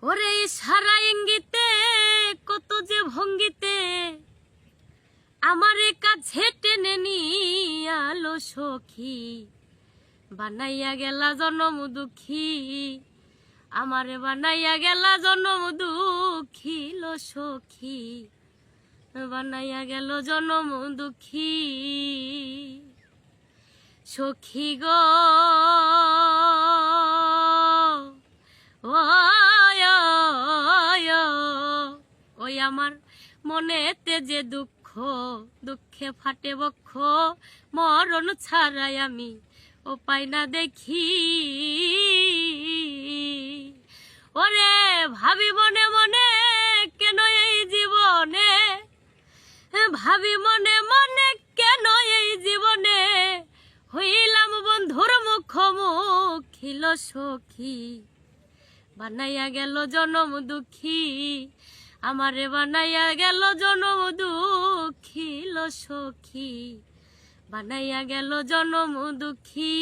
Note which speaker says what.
Speaker 1: ওরে সারা ইঙ্গিতে কত যে ভঙ্গিতে আমারে কাছে টেনে নিয়ালো সখী, বানাইয়া গেলা জনম দুঃখী, আমারে বানাইয়া গেলা জনম দুঃখী লো সখী, বানাইয়া গেল জনম দুঃখী। সখী গো ওই আমার মনেতে যে দুঃখ, দুঃখে ফাটে বক্ষ, মরণ ছাড়াই আমি ও পাই না দেখি। ওরে ভাবি মনে মনে কেন এই জীবনে, ভাবি মনে মনে কেন এই জীবনে হইলাম বন্ধুর মুখোমুখি লো সখী, বানাইয়া গেল জনম দুঃখী, আমারে বানাইয়া গেল জনম দুঃখী লো সখী, বানাইয়া গেল জনম দুঃখী।